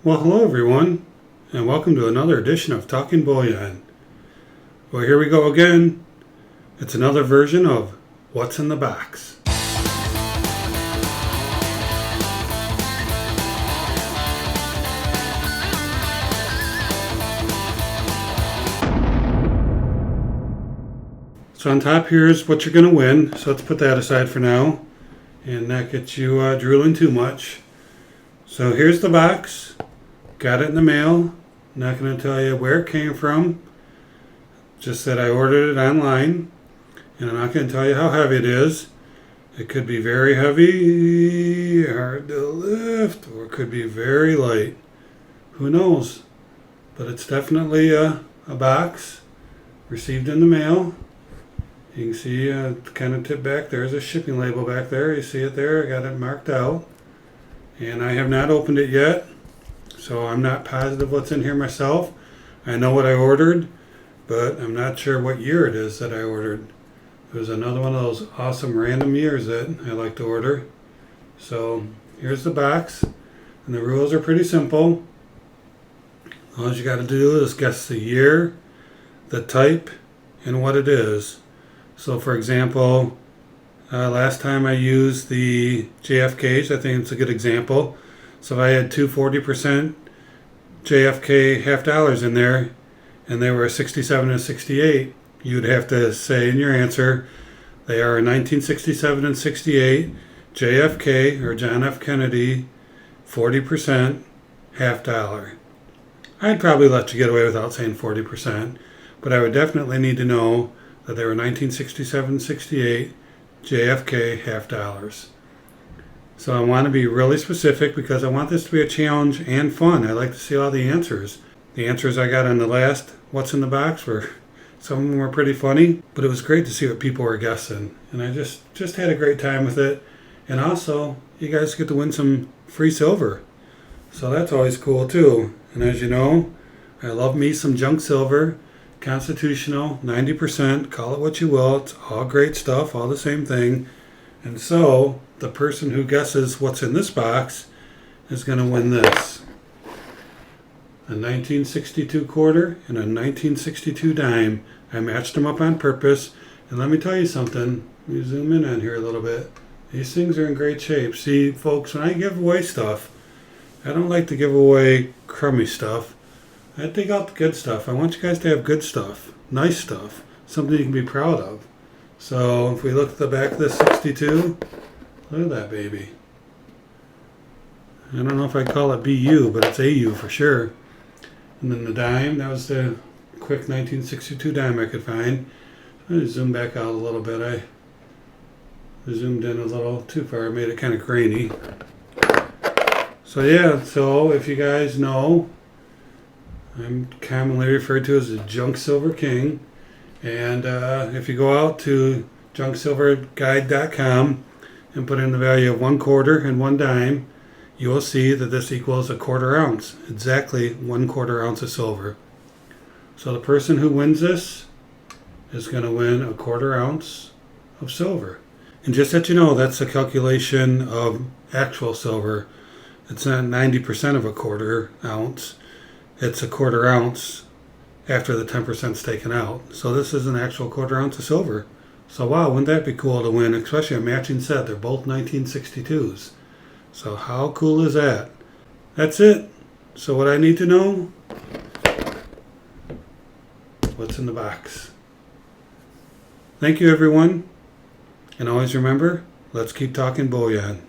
Well, hello everyone, and welcome to another edition of Talking Bullion. Well, here we go again. It's another version of What's in the Box. So on top here is what you're going to win, so let's put that aside for now, and not get you drooling too much. So here's the box. Got it in the mail. Not going to tell you where it came from. Just that I ordered it online. And I'm not going to tell you how heavy it is. It could be very heavy, hard to lift, or it could be very light. Who knows? But it's definitely a box received in the mail. You can see kind of tip back. There's a shipping label back there. You see it there. I got it marked out. And I have not opened it yet. So I'm not positive what's in here myself. I know what I ordered, but I'm not sure what year it is that I ordered. It was another one of those awesome random years that I like to order. So here's the box, and the rules are pretty simple. All you got to do is guess the year, the type, and what it is. So for example, last time I used the JFKs, I think it's a good example. So if I had two 40% JFK half dollars in there, and they were 67 and 68, you'd have to say in your answer, they are 1967 and 68, JFK, or John F. Kennedy, 40% half dollar. I'd probably let you get away without saying 40%, but I would definitely need to know that they were 1967 68 JFK half dollars. So I want to be really specific because I want this to be a challenge and fun. I like to see all the answers. The answers I got on the last What's in the Box some of them were pretty funny, but it was great to see what people were guessing. And I just had a great time with it. And also, you guys get to win some free silver. So that's always cool too. And as you know, I love me some junk silver. Constitutional, 90%, call it what you will. It's all great stuff, all the same thing. And so, the person who guesses what's in this box is going to win this. A 1962 quarter and a 1962 dime. I matched them up on purpose. And let me tell you something. Let me zoom in on here a little bit. These things are in great shape. See, folks, when I give away stuff, I don't like to give away crummy stuff. I dig out the good stuff. I want you guys to have good stuff, nice stuff, something you can be proud of. So if we look at the back of this 62, look at that baby. I don't know if I call it BU, but it's AU for sure. And then the dime, that was the quick 1962 dime I could find. I'm going to zoom back out a little bit. I zoomed in a little too far. I made it kind of grainy. So yeah, so if you guys know, I'm commonly referred to as the Junk Silver King. And if you go out to junksilverguide.com and put in the value of 1 quarter and 1 dime, you will see that this equals a quarter ounce. Exactly 1/4 ounce of silver. So the person who wins this is going to win a 1/4 ounce of silver. And just that you know, that's a calculation of actual silver. It's not 90% of a 1/4 ounce. It's a 1/4 ounce after the 10% is taken out. So this is an actual 1/4 ounce of silver. So wow, wouldn't that be cool to win, especially a matching set. They're both 1962s. So how cool is that? That's it. So what I need to know, what's in the box? Thank you everyone. And always remember, let's keep talking bullion.